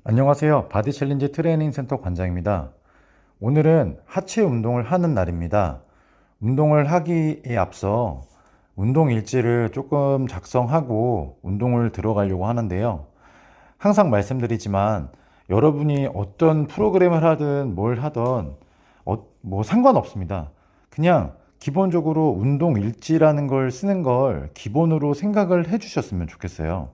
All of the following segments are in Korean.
안녕하세요. 바디 챌린지 트레이닝 센터 관장입니다. 오늘은 하체 운동을 하는 날입니다. 운동을 하기에 앞서 운동 일지를 조금 작성하고 운동을 들어가려고 하는데요. 항상 말씀드리지만 여러분이 어떤 프로그램을 하든 뭘 하든 뭐 상관없습니다. 그냥 기본적으로 운동 일지라는 걸 쓰는 걸 기본으로 생각을 해 주셨으면 좋겠어요.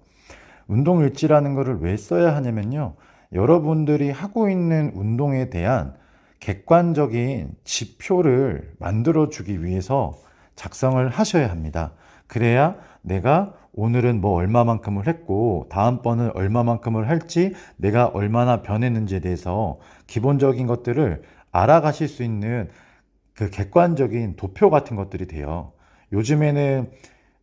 운동 일지라는 것을 왜 써야 하냐면요. 여러분들이 하고 있는 운동에 대한 객관적인 지표를 만들어 주기 위해서 작성을 하셔야 합니다. 그래야 내가 오늘은 뭐 얼마만큼을 했고 다음번은 얼마만큼을 할지 내가 얼마나 변했는지에 대해서 기본적인 것들을 알아가실 수 있는 그 객관적인 도표 같은 것들이 돼요. 요즘에는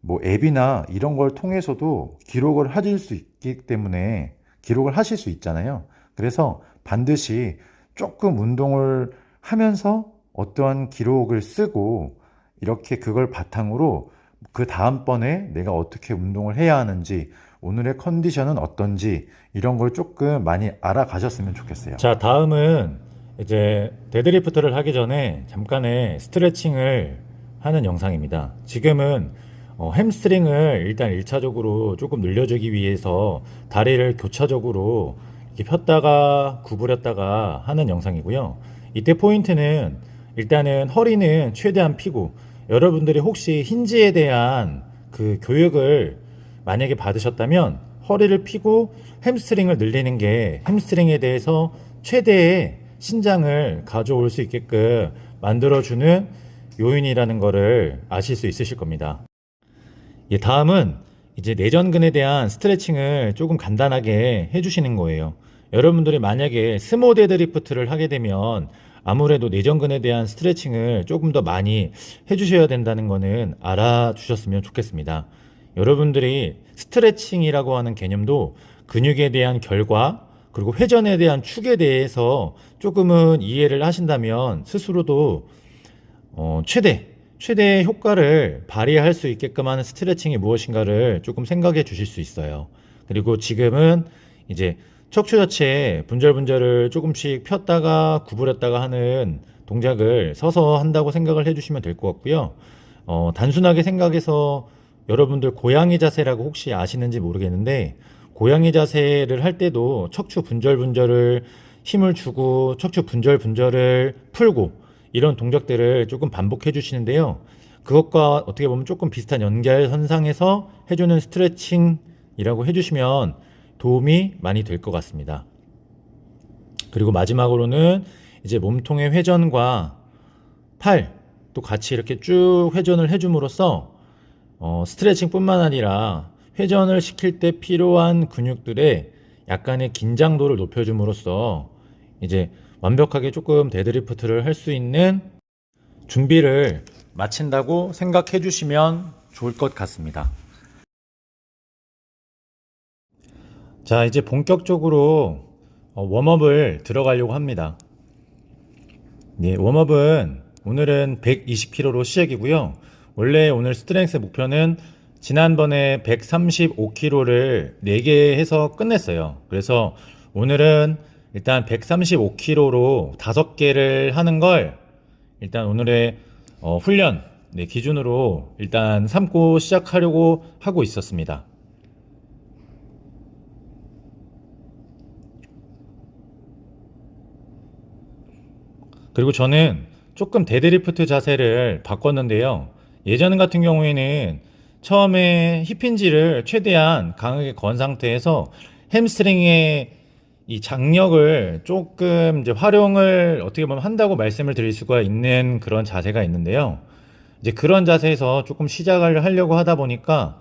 뭐 앱이나 이런 걸 통해서도 기록을 하실 수 있기 때문에 기록을 하실 수 있잖아요. 그래서 반드시 조금 운동을 하면서 어떠한 기록을 쓰고 이렇게 그걸 바탕으로 그 다음번에 내가 어떻게 운동을 해야 하는지 오늘의 컨디션은 어떤지 이런 걸 조금 많이 알아가셨으면 좋겠어요. 자, 다음은 이제 데드리프트를 하기 전에 잠깐의 스트레칭을 하는 영상입니다. 지금은 햄스트링을 일단 1차적으로 조금 늘려주기 위해서 다리를 교차적으로 이렇게 폈다가 구부렸다가 하는 영상이고요. 이때 포인트는 일단은 허리는 최대한 펴고, 여러분들이 혹시 힌지에 대한 그 교육을 만약에 받으셨다면 허리를 펴고 햄스트링을 늘리는 게 햄스트링에 대해서 최대의 신장을 가져올 수 있게끔 만들어주는 요인이라는 것을 아실 수 있으실 겁니다. 예, 다음은 이제 내전근에 대한 스트레칭을 조금 간단하게 해주시는 거예요. 여러분들이 만약에 스모 데드리프트를 하게 되면 아무래도 내전근에 대한 스트레칭을 조금 더 많이 해주셔야 된다는 거는 알아주셨으면 좋겠습니다. 여러분들이 스트레칭이라고 하는 개념도 근육에 대한 결과 그리고 회전에 대한 축에 대해서 조금은 이해를 하신다면 스스로도 최대의 효과를 발휘할 수 있게끔 하는 스트레칭이 무엇인가를 조금 생각해 주실 수 있어요. 그리고 지금은 이제 척추 자체에 분절분절을 조금씩 폈다가 구부렸다가 하는 동작을 서서 한다고 생각을 해주시면 될 것 같고요. 단순하게 생각해서 여러분들 고양이 자세라고 혹시 아시는지 모르겠는데, 고양이 자세를 할 때도 척추 분절분절을 힘을 주고 척추 분절분절을 풀고 이런 동작들을 조금 반복해 주시는데요. 그것과 어떻게 보면 조금 비슷한 연결선상에서 해주는 스트레칭이라고 해주시면 도움이 많이 될 것 같습니다. 그리고 마지막으로는 이제 몸통의 회전과 팔도 같이 이렇게 쭉 회전을 해줌으로써 스트레칭뿐만 아니라 회전을 시킬 때 필요한 근육들의 약간의 긴장도를 높여줌으로써 이제 완벽하게 조금 데드리프트를 할 수 있는 준비를 마친다고 생각해 주시면 좋을 것 같습니다. 자, 이제 본격적으로 웜업을 들어가려고 합니다. 예, 웜업은 오늘은 120kg로 시작이고요. 원래 오늘 스트렝스 목표는 지난번에 135kg를 4개 해서 끝냈어요. 그래서 오늘은 일단 135kg로 5개를 하는 걸 일단 오늘의 훈련 기준으로 일단 삼고 시작하려고 하고 있었습니다. 그리고 저는 조금 데드리프트 자세를 바꿨는데요. 예전 같은 경우에는 처음에 힙힌지를 최대한 강하게 건 상태에서 햄스트링의 이 장력을 조금 이제 활용을 어떻게 보면 한다고 말씀을 드릴 수가 있는 그런 자세가 있는데요. 이제 그런 자세에서 조금 시작을 하려고 하다 보니까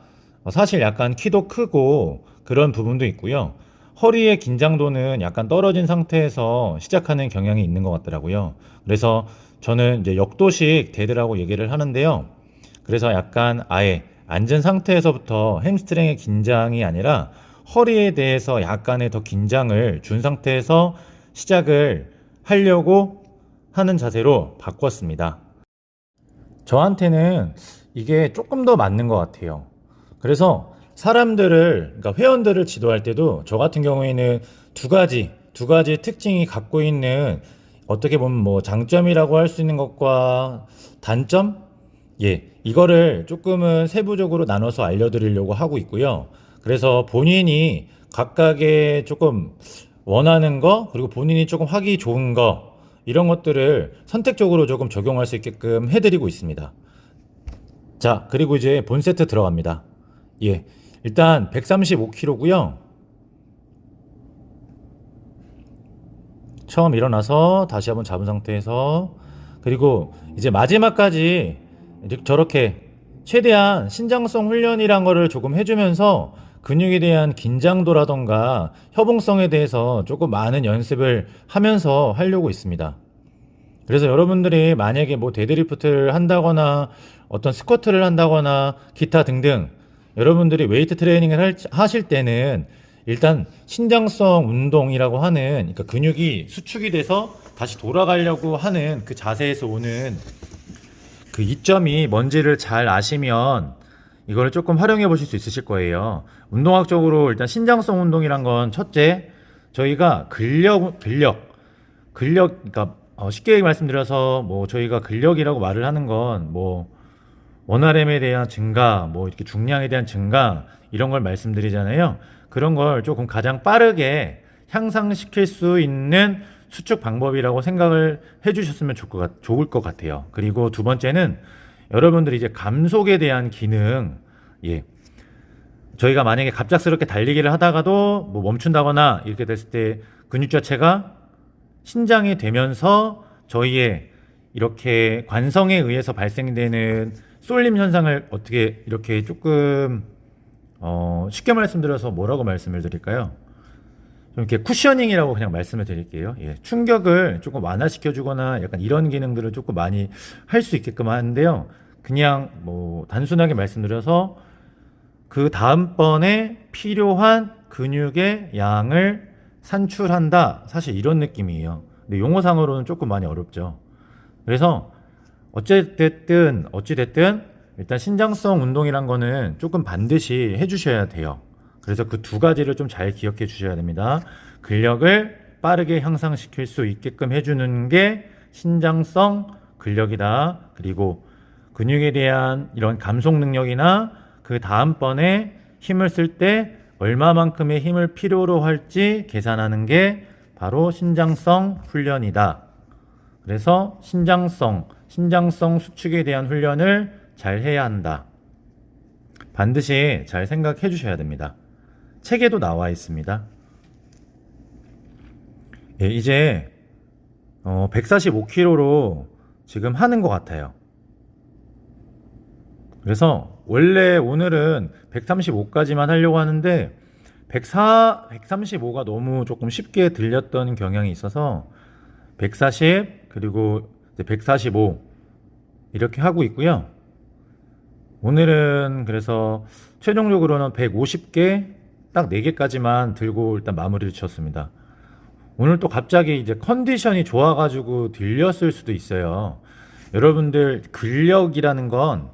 사실 약간 키도 크고 그런 부분도 있고요. 허리의 긴장도는 약간 떨어진 상태에서 시작하는 경향이 있는 것 같더라고요. 그래서 저는 이제 역도식 데드라고 얘기를 하는데요. 그래서 약간 아예 앉은 상태에서부터 햄스트링의 긴장이 아니라 허리에 대해서 약간의 더 긴장을 준 상태에서 시작을 하려고 하는 자세로 바꿨습니다. 저한테는 이게 조금 더 맞는 것 같아요. 그래서 사람들을, 그러니까 회원들을 지도할 때도 저 같은 경우에는 두 가지 특징이 갖고 있는 어떻게 보면 뭐 장점이라고 할 수 있는 것과 단점? 예, 이거를 조금은 세부적으로 나눠서 알려드리려고 하고 있고요. 그래서 본인이 각각의 조금 원하는 거, 그리고 본인이 조금 하기 좋은 거, 이런 것들을 선택적으로 조금 적용할 수 있게끔 해드리고 있습니다. 자, 그리고 이제 본 세트 들어갑니다. 예, 일단 135kg고요. 처음 일어나서 다시 한번 잡은 상태에서, 그리고 이제 마지막까지 이제 저렇게 최대한 신장성 훈련이란 거를 조금 해주면서 근육에 대한 긴장도라던가 협응성에 대해서 조금 많은 연습을 하면서 하려고 있습니다. 그래서 여러분들이 만약에 뭐 데드리프트를 한다거나 어떤 스쿼트를 한다거나 기타 등등 여러분들이 웨이트 트레이닝을 하실 때는 일단 신장성 운동이라고 하는, 그러니까 근육이 수축이 돼서 다시 돌아가려고 하는 그 자세에서 오는 그 이점이 뭔지를 잘 아시면 이거를 조금 활용해 보실 수 있으실 거예요. 운동학적으로 일단 신장성 운동이란 건 첫째, 저희가 그러니까 쉽게 말씀드려서 뭐 저희가 근력이라고 말을 하는 건 뭐 원RM에 대한 증가, 뭐 이렇게 중량에 대한 증가 이런 걸 말씀드리잖아요. 그런 걸 조금 가장 빠르게 향상시킬 수 있는 수축 방법이라고 생각을 해주셨으면 좋을 것 같아요. 그리고 두 번째는 여러분들이 이제 감속에 대한 기능, 예, 저희가 만약에 갑작스럽게 달리기를 하다가도 뭐 멈춘다거나 이렇게 됐을 때 근육 자체가 신장이 되면서 저희의 이렇게 관성에 의해서 발생되는 쏠림 현상을 어떻게 이렇게 조금 쉽게 말씀드려서 뭐라고 말씀을 드릴까요? 좀 이렇게 쿠셔닝이라고 그냥 말씀을 드릴게요. 예, 충격을 조금 완화시켜 주거나 약간 이런 기능들을 조금 많이 할 수 있게끔 하는데요. 그냥 뭐 단순하게 말씀드려서 그 다음번에 필요한 근육의 양을 산출한다. 사실 이런 느낌이에요. 근데 용어상으로는 조금 많이 어렵죠. 그래서 어찌됐든 일단 신장성 운동이란 거는 조금 반드시 해주셔야 돼요. 그래서 그 두 가지를 좀 잘 기억해 주셔야 됩니다. 근력을 빠르게 향상시킬 수 있게끔 해주는 게 신장성 근력이다. 그리고 근육에 대한 이런 감속 능력이나 그 다음번에 힘을 쓸 때 얼마만큼의 힘을 필요로 할지 계산하는 게 바로 신장성 훈련이다. 그래서 신장성 수축에 대한 훈련을 잘 해야 한다. 반드시 잘 생각해 주셔야 됩니다. 책에도 나와 있습니다. 예, 이제 145kg로 지금 하는 것 같아요. 그래서 원래 오늘은 135까지만 하려고 하는데 135가 너무 조금 쉽게 들렸던 경향이 있어서 140 그리고 이제 145 이렇게 하고 있고요. 오늘은 그래서 최종적으로는 150개 딱 4개까지만 들고 일단 마무리를 쳤습니다. 오늘 또 갑자기 이제 컨디션이 좋아가지고 들렸을 수도 있어요. 여러분들 근력이라는 건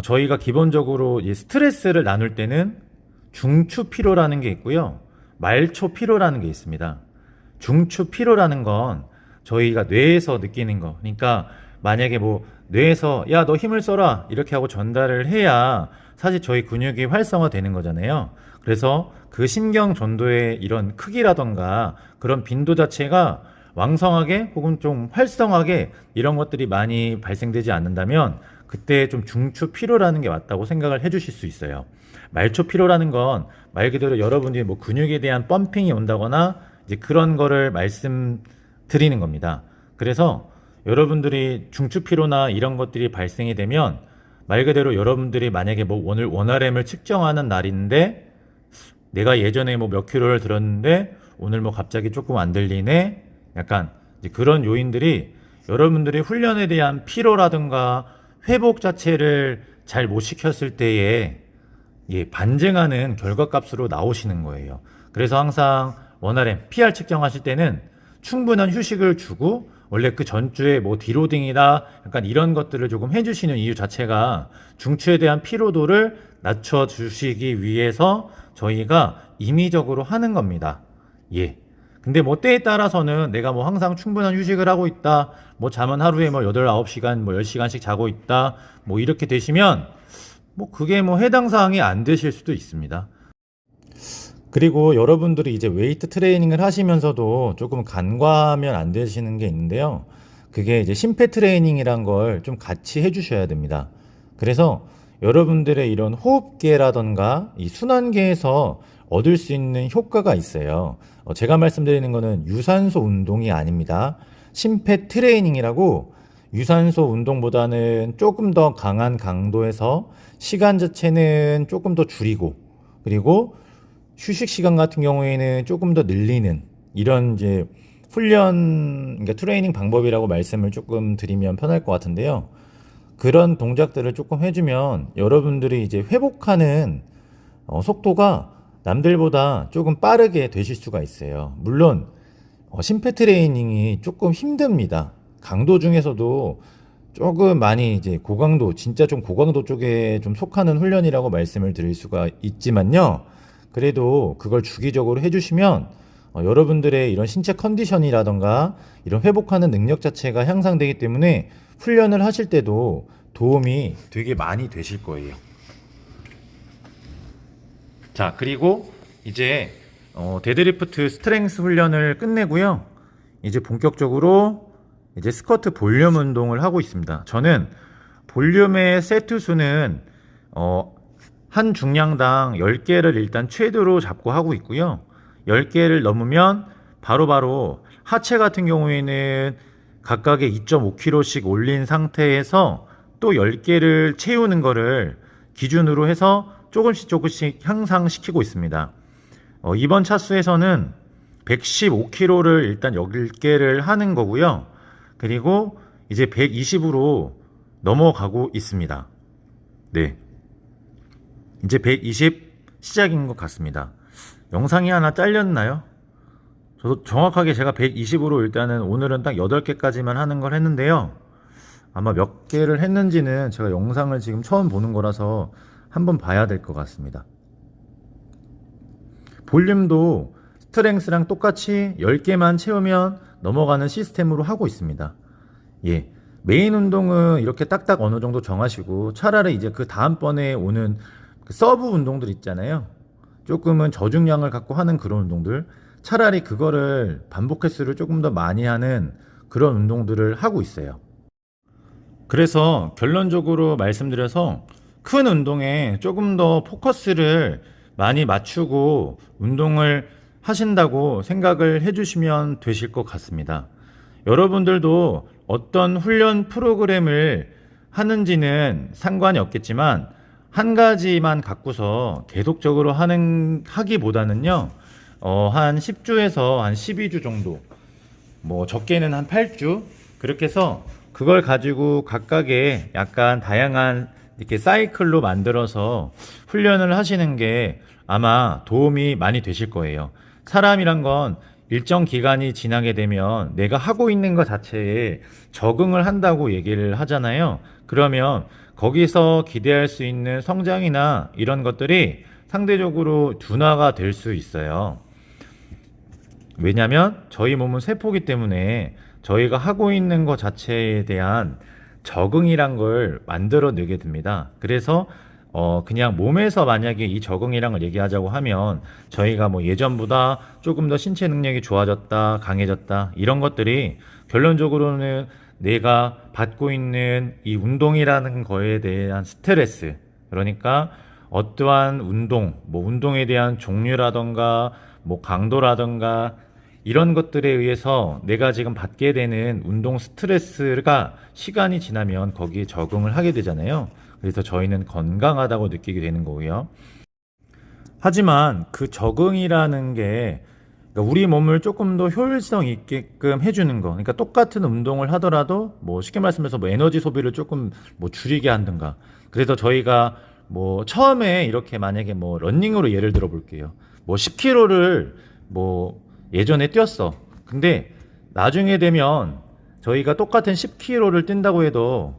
저희가 기본적으로 스트레스를 나눌 때는 중추 피로라는 게 있고요. 말초 피로라는 게 있습니다. 중추 피로라는 건 저희가 뇌에서 느끼는 거. 그러니까 만약에 뭐 뇌에서 야, 너 힘을 써라 이렇게 하고 전달을 해야 사실 저희 근육이 활성화되는 거잖아요. 그래서 그 신경 전도의 이런 크기라던가 그런 빈도 자체가 왕성하게 혹은 좀 활성하게 이런 것들이 많이 발생되지 않는다면 그때 좀 중추 피로라는 게 맞다고 생각을 해주실 수 있어요. 말초 피로라는 건 말 그대로 여러분들이 뭐 근육에 대한 펌핑이 온다거나 이제 그런 거를 말씀드리는 겁니다. 그래서 여러분들이 중추 피로나 이런 것들이 발생이 되면 말 그대로 여러분들이 만약에 뭐 오늘 원RM을 측정하는 날인데 내가 예전에 뭐 몇 킬로를 들었는데 오늘 뭐 갑자기 조금 안 들리네. 약간 이제 그런 요인들이 여러분들이 훈련에 대한 피로라든가 회복 자체를 잘 못 시켰을 때에 반증하는 결과값으로 나오시는 거예요. 그래서 항상 원RM, PR 측정하실 때는 충분한 휴식을 주고 원래 그 전주에 뭐 디로딩이다 약간 이런 것들을 조금 해주시는 이유 자체가 중추에 대한 피로도를 낮춰주시기 위해서 저희가 임의적으로 하는 겁니다. 예. 근데 뭐 때에 따라서는 내가 뭐 항상 충분한 휴식을 하고 있다. 뭐 잠은 하루에 뭐 8, 9시간, 뭐 10시간씩 자고 있다. 뭐 이렇게 되시면 뭐 그게 뭐 해당 사항이 안 되실 수도 있습니다. 그리고 여러분들이 이제 웨이트 트레이닝을 하시면서도 조금 간과하면 안 되시는 게 있는데요. 그게 이제 심폐 트레이닝이란 걸 좀 같이 해주셔야 됩니다. 그래서 여러분들의 이런 호흡계라던가 이 순환계에서 얻을 수 있는 효과가 있어요. 제가 말씀드리는 거는 유산소 운동이 아닙니다. 심폐 트레이닝이라고 유산소 운동보다는 조금 더 강한 강도에서 시간 자체는 조금 더 줄이고, 그리고 휴식 시간 같은 경우에는 조금 더 늘리는 이런 이제 훈련, 그러니까 트레이닝 방법이라고 말씀을 조금 드리면 편할 것 같은데요. 그런 동작들을 조금 해주면 여러분들이 이제 회복하는 속도가 남들보다 조금 빠르게 되실 수가 있어요. 물론 심폐 트레이닝이 조금 힘듭니다. 강도 중에서도 조금 많이 이제 고강도, 진짜 좀 고강도 쪽에 좀 속하는 훈련이라고 말씀을 드릴 수가 있지만요. 그래도 그걸 주기적으로 해주시면 여러분들의 이런 신체 컨디션이라던가 이런 회복하는 능력 자체가 향상되기 때문에 훈련을 하실 때도 도움이 되게 많이 되실 거예요. 자, 그리고 이제 데드리프트 스트렝스 훈련을 끝내고요. 이제 본격적으로 이제 스쿼트 볼륨 운동을 하고 있습니다. 저는 볼륨의 세트 수는 한 중량당 10개를 일단 최대로 잡고 하고 있고요. 10개를 넘으면 바로바로 하체 같은 경우에는 각각의 2.5kg씩 올린 상태에서 또 10개를 채우는 거를 기준으로 해서 조금씩 향상시키고 있습니다. 이번 차수에서는 115kg를 일단 10개를 하는 거고요. 그리고 이제 120으로 넘어가고 있습니다. 네. 이제 120 시작인 것 같습니다. 영상이 하나 잘렸나요? 저도 정확하게 제가 120으로 일단은 오늘은 딱 8개까지만 하는 걸 했는데요. 아마 몇 개를 했는지는 제가 영상을 지금 처음 보는 거라서 한번 봐야 될 것 같습니다. 볼륨도 스트렝스랑 똑같이 10개만 채우면 넘어가는 시스템으로 하고 있습니다. 예. 메인 운동은 이렇게 딱딱 어느 정도 정하시고 차라리 이제 그 다음번에 오는 그 서브 운동들 있잖아요. 조금은 저중량을 갖고 하는 그런 운동들, 차라리 그거를 반복 횟수를 조금 더 많이 하는 그런 운동들을 하고 있어요. 그래서 결론적으로 말씀드려서 큰 운동에 조금 더 포커스를 많이 맞추고 운동을 하신다고 생각을 해주시면 되실 것 같습니다. 여러분들도 어떤 훈련 프로그램을 하는지는 상관이 없겠지만 한 가지만 갖고서 계속적으로 하기보다는요, 한 10주에서 한 12주 정도, 뭐 적게는 한 8주, 그렇게 해서 그걸 가지고 각각의 약간 다양한 이렇게 사이클로 만들어서 훈련을 하시는 게 아마 도움이 많이 되실 거예요. 사람이란 건 일정 기간이 지나게 되면 내가 하고 있는 것 자체에 적응을 한다고 얘기를 하잖아요. 그러면 거기서 기대할 수 있는 성장이나 이런 것들이 상대적으로 둔화가 될 수 있어요. 왜냐하면 저희 몸은 세포기 때문에 저희가 하고 있는 것 자체에 대한 적응이란 걸 만들어내게 됩니다. 그래서 그냥 몸에서 만약에 이 적응이란 걸 얘기하자고 하면 저희가 뭐 예전보다 조금 더 신체 능력이 좋아졌다, 강해졌다, 이런 것들이 결론적으로는 내가 받고 있는 이 운동이라는 거에 대한 스트레스, 그러니까 어떠한 운동, 뭐 운동에 대한 종류라던가 뭐 강도라던가 이런 것들에 의해서 내가 지금 받게 되는 운동 스트레스가 시간이 지나면 거기에 적응을 하게 되잖아요. 그래서 저희는 건강하다고 느끼게 되는 거고요. 하지만 그 적응이라는 게 우리 몸을 조금 더 효율성 있게끔 해주는 거. 그러니까 똑같은 운동을 하더라도 뭐 쉽게 말씀해서 뭐 에너지 소비를 조금 뭐 줄이게 한든가. 그래서 저희가 뭐 처음에 이렇게 만약에 뭐 러닝으로 예를 들어 볼게요. 뭐 10km를 뭐 예전에 뛰었어. 근데 나중에 되면 저희가 똑같은 10km를 뛴다고 해도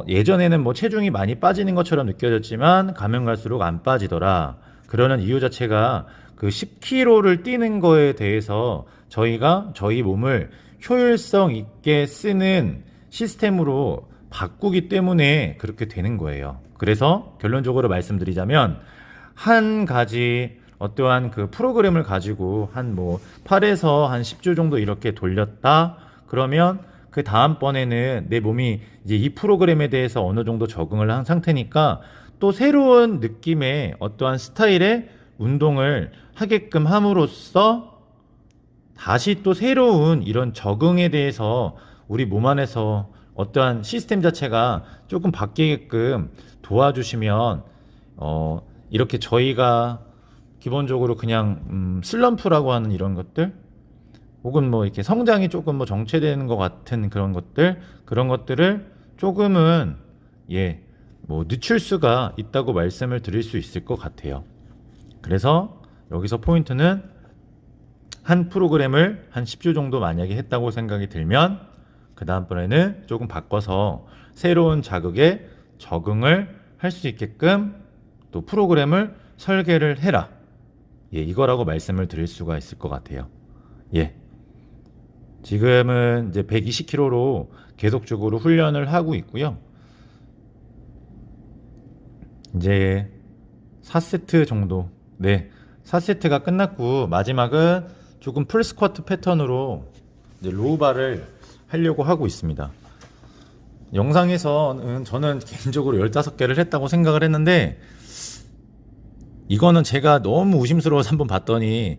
예전에는 뭐 체중이 많이 빠지는 것처럼 느껴졌지만 가면 갈수록 안 빠지더라. 그러는 이유 자체가 그 10kg를 뛰는 거에 대해서 저희가 저희 몸을 효율성 있게 쓰는 시스템으로 바꾸기 때문에 그렇게 되는 거예요. 그래서 결론적으로 말씀드리자면 한 가지 어떠한 그 프로그램을 가지고 한 뭐 8에서 한 10주 정도 이렇게 돌렸다. 그러면 그 다음번에는 내 몸이 이제 이 프로그램에 대해서 어느 정도 적응을 한 상태니까 또 새로운 느낌의 어떠한 스타일의 운동을 하게끔 함으로써 다시 또 새로운 이런 적응에 대해서 우리 몸 안에서 어떠한 시스템 자체가 조금 바뀌게끔 도와주시면 이렇게 저희가 기본적으로 그냥 슬럼프라고 하는 이런 것들 혹은 뭐 이렇게 성장이 조금 뭐 정체되는 것 같은 그런 것들을 조금은 뭐 늦출 수가 있다고 말씀을 드릴 수 있을 것 같아요. 그래서 여기서 포인트는 한 프로그램을 한 10주 정도 만약에 했다고 생각이 들면 그 다음번에는 조금 바꿔서 새로운 자극에 적응을 할 수 있게끔 또 프로그램을 설계를 해라. 이거라고 말씀을 드릴 수가 있을 것 같아요. 지금은 이제 120kg로 계속적으로 훈련을 하고 있고요. 이제 4세트 정도. 4세트가 끝났고 마지막은 조금 풀 스쿼트 패턴으로 이제 로우바를 하려고 하고 있습니다. 영상에서는 저는 개인적으로 15개를 했다고 생각을 했는데 이거는 제가 너무 의심스러워서 한번 봤더니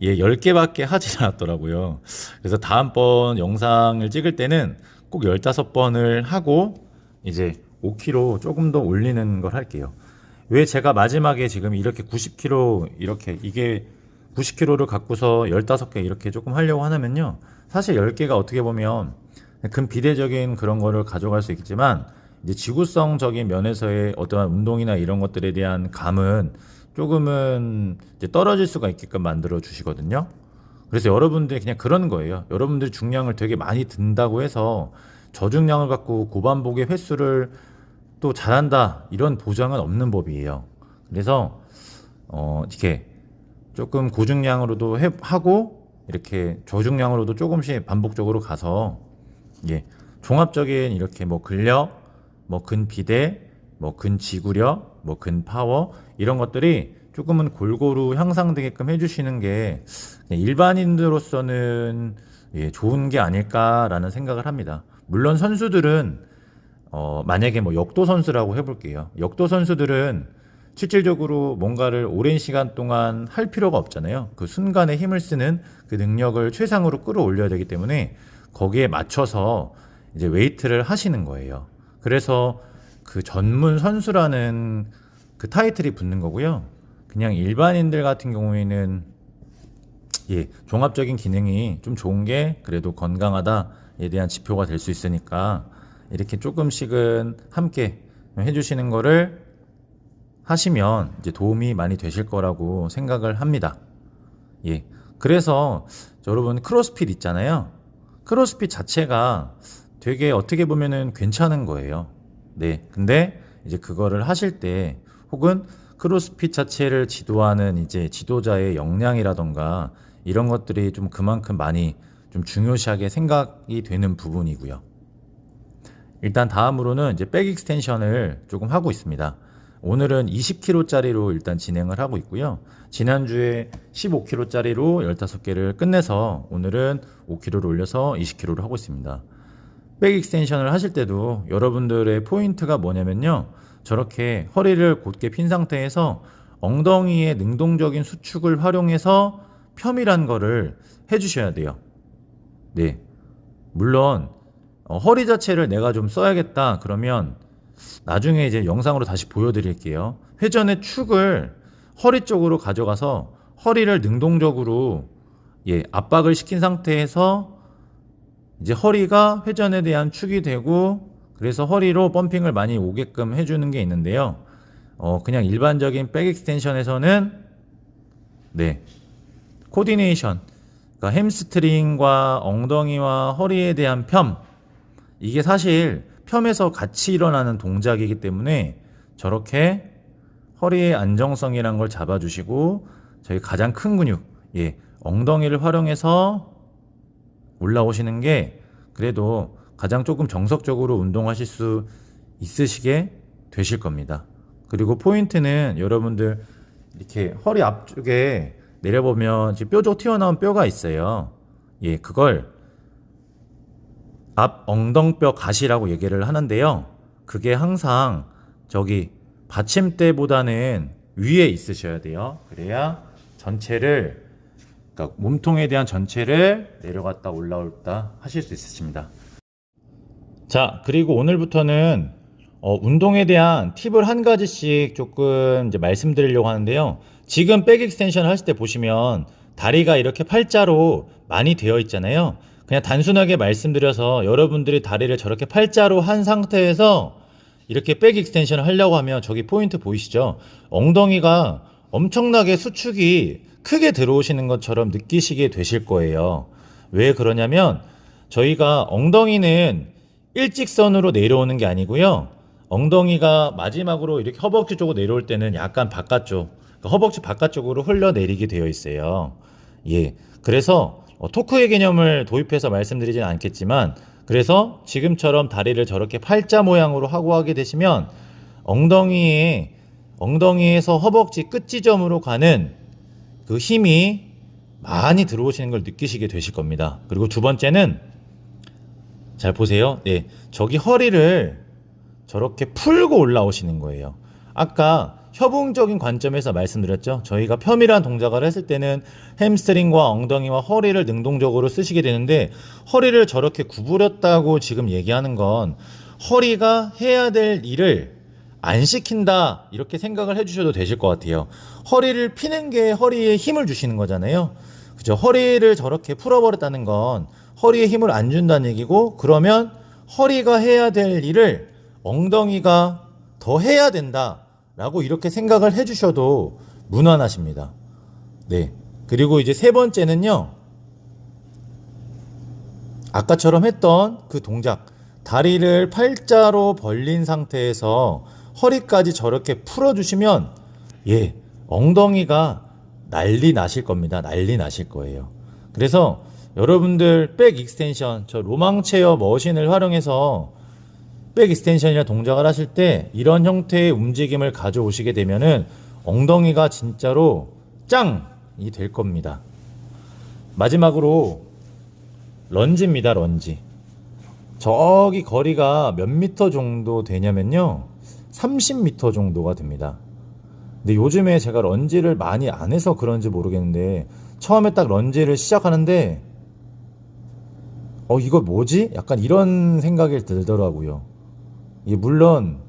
10개밖에 하지 않았더라고요. 그래서 다음번 영상을 찍을 때는 꼭 15번을 하고 이제 5kg 조금 더 올리는 걸 할게요. 왜 제가 마지막에 지금 이렇게 90kg 이게 90kg를 갖고서 15개 이렇게 조금 하려고 하냐면요. 사실 10개가 어떻게 보면 근비대적인 그런 거를 가져갈 수 있겠지만 이제 지구성적인 면에서의 어떠한 운동이나 이런 것들에 대한 감은 조금은 이제 떨어질 수가 있게끔 만들어 주시거든요. 그래서 여러분들이 그냥 그런 거예요. 여러분들이 중량을 되게 많이 든다고 해서 저중량을 갖고 고반복의 횟수를 또 잘한다 이런 보장은 없는 법이에요. 그래서 이렇게 조금 고중량으로도 하고 이렇게 저중량으로도 조금씩 반복적으로 가서 종합적인 이렇게 뭐 근력, 뭐 근비대, 뭐 근지구력, 뭐 근파워 이런 것들이 조금은 골고루 향상되게끔 해주시는 게 일반인으로서는 좋은 게 아닐까라는 생각을 합니다. 물론 선수들은 만약에 뭐 역도 선수라고 해볼게요. 역도 선수들은 실질적으로 뭔가를 오랜 시간 동안 할 필요가 없잖아요. 그 순간에 힘을 쓰는 그 능력을 최상으로 끌어올려야 되기 때문에 거기에 맞춰서 이제 웨이트를 하시는 거예요. 그래서 그 전문 선수라는 그 타이틀이 붙는 거고요. 그냥 일반인들 같은 경우에는 종합적인 기능이 좀 좋은 게 그래도 건강하다에 대한 지표가 될 수 있으니까 이렇게 조금씩은 함께 해주시는 거를 하시면 이제 도움이 많이 되실 거라고 생각을 합니다. 그래서 여러분 크로스핏 있잖아요. 크로스핏 자체가 되게 어떻게 보면은 괜찮은 거예요. 근데 이제 그거를 하실 때 혹은 크로스핏 자체를 지도하는 이제 지도자의 역량이라던가 이런 것들이 좀 그만큼 많이 좀 중요시하게 생각이 되는 부분이고요. 일단 다음으로는 이제 백 익스텐션을 조금 하고 있습니다. 오늘은 20kg짜리로 일단 진행을 하고 있고요. 지난주에 15kg짜리로 15개를 끝내서 오늘은 5kg를 올려서 20kg를 하고 있습니다. 백 익스텐션을 하실 때도 여러분들의 포인트가 뭐냐면요. 저렇게 허리를 곧게 핀 상태에서 엉덩이의 능동적인 수축을 활용해서 폄이란 거를 해주셔야 돼요. 물론 허리 자체를 내가 좀 써야겠다 그러면 나중에 이제 영상으로 다시 보여드릴게요. 회전의 축을 허리 쪽으로 가져가서 허리를 능동적으로 압박을 시킨 상태에서 이제 허리가 회전에 대한 축이 되고 그래서 허리로 펌핑을 많이 오게끔 해주는 게 있는데요. 그냥 일반적인 백 익스텐션에서는 코디네이션, 그러니까 햄스트링과 엉덩이와 허리에 대한 이게 사실 펴면서 같이 일어나는 동작이기 때문에 저렇게 허리의 안정성이란 걸 잡아주시고 저희 가장 큰 근육, 엉덩이를 활용해서 올라오시는 게 그래도 가장 조금 정석적으로 운동하실 수 있으시게 되실 겁니다. 그리고 포인트는 여러분들 이렇게 허리 앞쪽에 내려보면 지금 뾰족 튀어나온 뼈가 있어요. 그걸 앞 엉덩뼈 가시라고 얘기를 하는데요. 그게 항상 저기 받침대보다는 위에 있으셔야 돼요. 그래야 전체를, 그러니까 몸통에 대한 전체를 내려갔다 올라올다 하실 수 있으십니다. 자, 그리고 오늘부터는 운동에 대한 팁을 한 가지씩 조금 이제 말씀드리려고 하는데요. 지금 백 익스텐션 하실 때 보시면 다리가 이렇게 팔자로 많이 되어 있잖아요. 그냥 단순하게 말씀드려서 여러분들이 다리를 저렇게 팔자로 한 상태에서 이렇게 백 익스텐션을 하려고 하면 저기 포인트 보이시죠? 엉덩이가 엄청나게 수축이 크게 들어오시는 것처럼 느끼시게 되실 거예요. 왜 그러냐면 저희가 엉덩이는 일직선으로 내려오는 게 아니고요. 엉덩이가 마지막으로 이렇게 허벅지 쪽으로 내려올 때는 약간 바깥쪽, 그러니까 허벅지 바깥쪽으로 흘러내리게 되어 있어요. 그래서 토크의 개념을 도입해서 말씀드리진 않겠지만, 그래서 지금처럼 다리를 저렇게 팔자 모양으로 하게 되시면 엉덩이에서 허벅지 끝 지점으로 가는 그 힘이 많이 들어오시는 걸 느끼시게 되실 겁니다. 그리고 두 번째는 잘 보세요. 저기 허리를 저렇게 풀고 올라오시는 거예요. 아까 협응적인 관점에서 말씀드렸죠. 저희가 펴밀한 동작을 했을 때는 햄스트링과 엉덩이와 허리를 능동적으로 쓰시게 되는데, 허리를 저렇게 구부렸다고 지금 얘기하는 건 허리가 해야 될 일을 안 시킨다, 이렇게 생각을 해주셔도 되실 것 같아요. 허리를 피는 게 허리에 힘을 주시는 거잖아요. 그죠? 허리를 저렇게 풀어버렸다는 건 허리에 힘을 안 준다는 얘기고, 그러면 허리가 해야 될 일을 엉덩이가 더 해야 된다 라고 이렇게 생각을 해주셔도 무난하십니다. 그리고 이제 세 번째는요, 아까처럼 했던 그 동작, 다리를 팔자로 벌린 상태에서 허리까지 저렇게 풀어주시면 엉덩이가 난리 나실 겁니다. 난리 나실 거예요. 그래서 여러분들 백 익스텐션, 저 로망체어 머신을 활용해서 백 익스텐션이나 동작을 하실 때 이런 형태의 움직임을 가져오시게 되면은 엉덩이가 진짜로 짱이 될 겁니다. 마지막으로 런지입니다. 런지. 저기 거리가 몇 미터 정도 되냐면요, 30미터 정도가 됩니다. 근데 요즘에 제가 런지를 많이 안 해서 그런지 모르겠는데, 처음에 딱 런지를 시작하는데 이거 뭐지? 약간 이런 생각이 들더라고요. 물론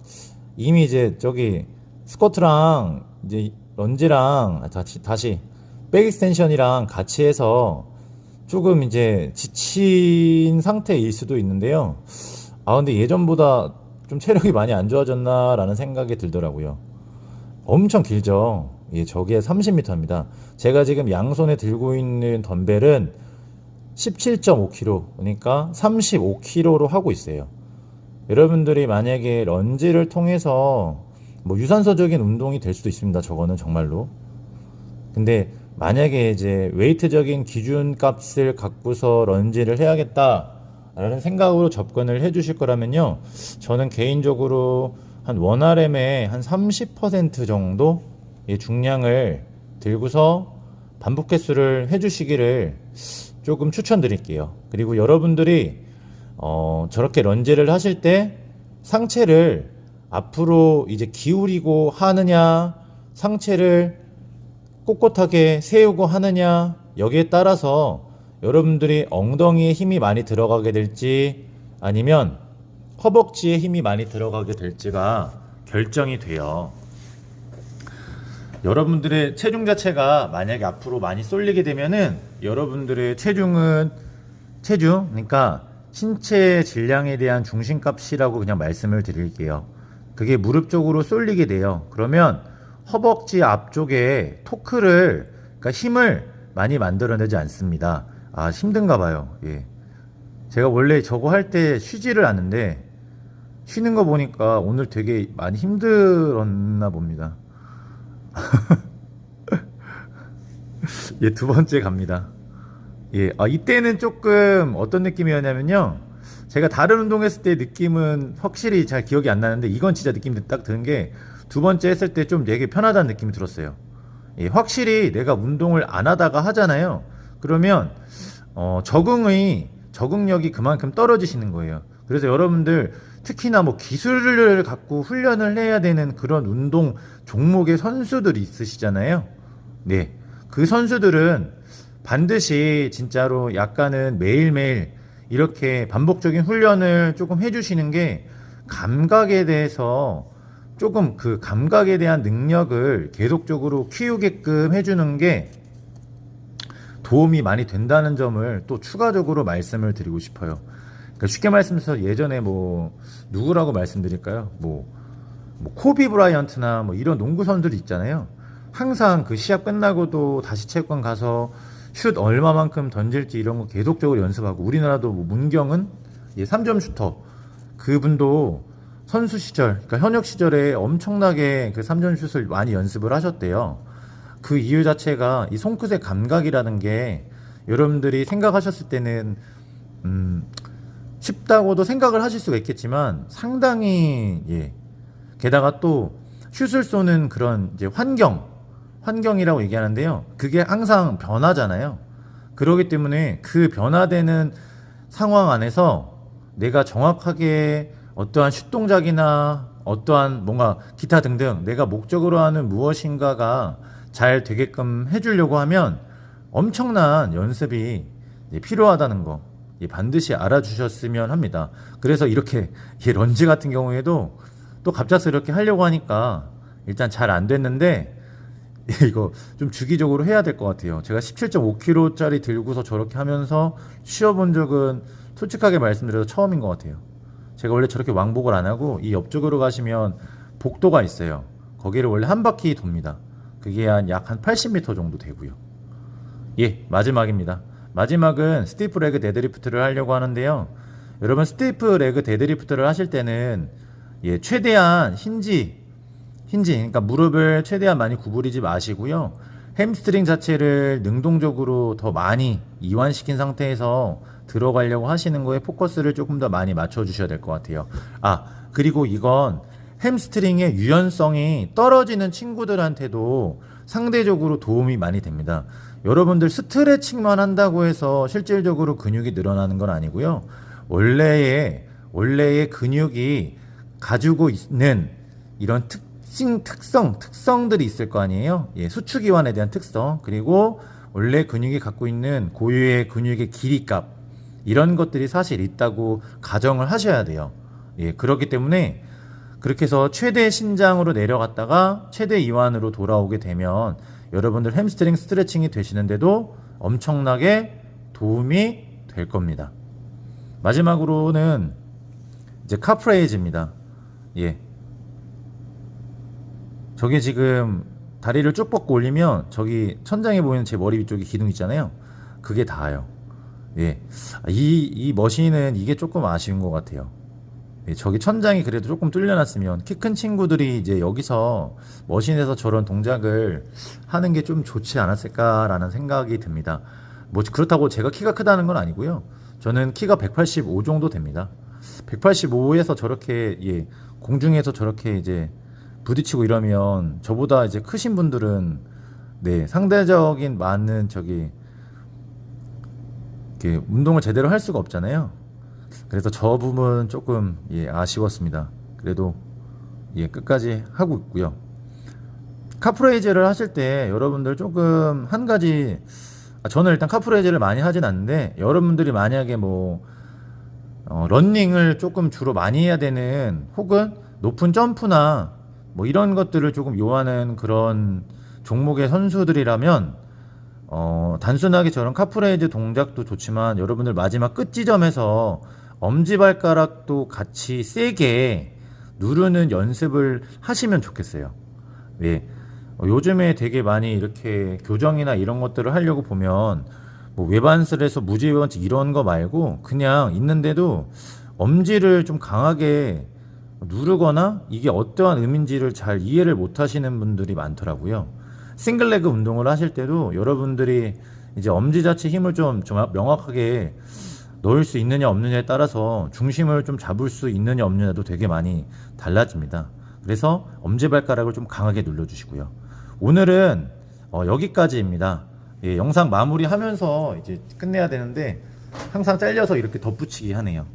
이미 이제 저기 스쿼트랑 이제 런지랑 다시 백 익스텐션이랑 같이 해서 조금 이제 지친 상태일 수도 있는데요. 근데 예전보다 좀 체력이 많이 안 좋아졌나라는 생각이 들더라고요. 엄청 길죠. 저게 30m입니다. 제가 지금 양손에 들고 있는 덤벨은 17.5kg, 그러니까 35kg로 하고 있어요. 여러분들이 만약에 런지를 통해서 뭐 유산소적인 운동이 될 수도 있습니다. 저거는 정말로. 근데 만약에 이제 웨이트적인 기준값을 갖고서 런지를 해야겠다라는 생각으로 접근을 해 주실 거라면요, 저는 개인적으로 한 1RM의 한 30% 정도의 중량을 들고서 반복 횟수를 해 주시기를 조금 추천드릴게요. 그리고 여러분들이 저렇게 런지를 하실 때 상체를 앞으로 이제 기울이고 하느냐, 상체를 꼿꼿하게 세우고 하느냐, 여기에 따라서 여러분들이 엉덩이에 힘이 많이 들어가게 될지 아니면 허벅지에 힘이 많이 들어가게 될지가 결정이 돼요. 여러분들의 체중 자체가 만약에 앞으로 많이 쏠리게 되면은 여러분들의 그러니까 신체 질량에 대한 중심값이라고 그냥 말씀을 드릴게요. 그게 무릎 쪽으로 쏠리게 돼요. 그러면 허벅지 앞쪽에 그러니까 힘을 많이 만들어내지 않습니다. 힘든가 봐요. 제가 원래 저거 할 때 쉬지를 않는데 쉬는 거 보니까 오늘 되게 많이 힘들었나 봅니다. 예, 두 번째 갑니다. 예, 이때는 조금 어떤 느낌이었냐면요. 제가 다른 운동했을 때 느낌은 확실히 잘 기억이 안 나는데 이건 진짜 느낌이 딱 드는 게 두 번째 했을 때 좀 되게 편하다는 느낌이 들었어요. 예, 확실히 내가 운동을 안 하다가 하잖아요. 그러면 적응력이 그만큼 떨어지시는 거예요. 그래서 여러분들 특히나 뭐 기술을 갖고 훈련을 해야 되는 그런 운동 종목의 선수들이 있으시잖아요. 네. 그 선수들은 반드시 진짜로 약간은 매일매일 이렇게 반복적인 훈련을 조금 해주시는 게 감각에 대해서 조금 그 감각에 대한 능력을 계속적으로 키우게끔 해주는 게 도움이 많이 된다는 점을 또 추가적으로 말씀을 드리고 싶어요. 그러니까 쉽게 말씀해서 예전에 뭐 누구라고 말씀드릴까요? 뭐 코비 브라이언트나 뭐 이런 농구 선수들 있잖아요. 항상 그 시합 끝나고도 다시 체육관 가서 슛 얼마만큼 던질지 이런 거 계속적으로 연습하고 우리나라도 뭐 문경은 3점 슈터 그분도 선수 시절, 그러니까 현역 시절에 엄청나게 그 3점 슛을 많이 연습을 하셨대요. 그 이유 자체가 이 손끝의 감각이라는 게 여러분들이 생각하셨을 때는 쉽다고도 생각을 하실 수가 있겠지만 상당히 게다가 또 슛을 쏘는 그런 이제 환경이라고 얘기하는데요. 그게 항상 변하잖아요. 그렇기 때문에 그 변화되는 상황 안에서 내가 정확하게 어떠한 슛 동작이나 어떠한 뭔가 기타 등등 내가 목적으로 하는 무엇인가가 잘 되게끔 해주려고 하면 엄청난 연습이 필요하다는 거 반드시 알아주셨으면 합니다. 그래서 이렇게 런지 같은 경우에도 또 갑작스럽게 하려고 하니까 일단 잘 안 됐는데 이거 좀 주기적으로 해야 될 것 같아요. 제가 17.5kg짜리 들고서 저렇게 하면서 쉬어본 적은 솔직하게 말씀드려서 처음인 것 같아요. 제가 원래 저렇게 왕복을 안 하고 이 옆쪽으로 가시면 복도가 있어요. 거기를 원래 한 바퀴 돕니다. 그게 약 한 80m 정도 되고요. 예, 마지막입니다. 마지막은 스티프 레그 데드리프트를 하려고 하는데요. 여러분 스티프 레그 데드리프트를 하실 때는 최대한 힌지 그러니까 무릎을 최대한 많이 구부리지 마시고요. 햄스트링 자체를 능동적으로 더 많이 이완시킨 상태에서 들어가려고 하시는 거에 포커스를 조금 더 많이 맞춰주셔야 될 것 같아요. 그리고 이건 햄스트링의 유연성이 떨어지는 친구들한테도 상대적으로 도움이 많이 됩니다. 여러분들 스트레칭만 한다고 해서 실질적으로 근육이 늘어나는 건 아니고요. 원래의 근육이 가지고 있는 이런 특성들이 있을 거 아니에요. 수축 이완에 대한 특성, 그리고 원래 근육이 갖고 있는 고유의 근육의 길이값, 이런 것들이 사실 있다고 가정을 하셔야 돼요. 그렇기 때문에 그렇게 해서 최대 신장으로 내려갔다가 최대 이완으로 돌아오게 되면 여러분들 햄스트링 스트레칭이 되시는데도 엄청나게 도움이 될 겁니다. 마지막으로는 이제 카프레이즈입니다. 저기 지금 다리를 쭉 뻗고 올리면 저기 천장에 보이는 제 머리 위쪽에 기둥 있잖아요. 그게 닿아요. 이 머신은 이게 조금 아쉬운 것 같아요. 저기 천장이 그래도 조금 뚫려놨으면 키 큰 친구들이 이제 여기서 머신에서 저런 동작을 하는 게 좀 좋지 않았을까라는 생각이 듭니다. 뭐 그렇다고 제가 키가 크다는 건 아니고요. 저는 키가 185 정도 됩니다. 185에서 저렇게 공중에서 저렇게 이제 부딪히고 이러면 저보다 이제 크신 분들은 상대적인 많은 운동을 제대로 할 수가 없잖아요. 그래서 저 부분 조금 아쉬웠습니다. 그래도 끝까지 하고 있고요. 카프레이즈를 하실 때 여러분들 조금 한 가지, 저는 일단 카프레이즈를 많이 하진 않는데 여러분들이 만약에 러닝을 조금 주로 많이 해야 되는, 혹은 높은 점프나 뭐 이런 것들을 조금 요하는 그런 종목의 선수들이라면 단순하게 저런 카프레이즈 동작도 좋지만 여러분들 마지막 끝 지점에서 엄지발가락도 같이 세게 누르는 연습을 하시면 좋겠어요. 요즘에 되게 많이 이렇게 교정이나 이런 것들을 하려고 보면 뭐 외반슬 해서 무지외반칙 이런 거 말고 그냥 있는데도 엄지를 좀 강하게 누르거나 이게 어떠한 의미인지를 잘 이해를 못 하시는 분들이 많더라고요. 싱글레그 운동을 하실 때도 여러분들이 이제 엄지자체 힘을 좀 명확하게 넣을 수 있느냐 없느냐에 따라서 중심을 좀 잡을 수 있느냐 없느냐도 되게 많이 달라집니다. 그래서 엄지발가락을 좀 강하게 눌러주시고요. 오늘은 여기까지입니다. 예, 영상 마무리하면서 이제 끝내야 되는데 항상 잘려서 이렇게 덧붙이기 하네요.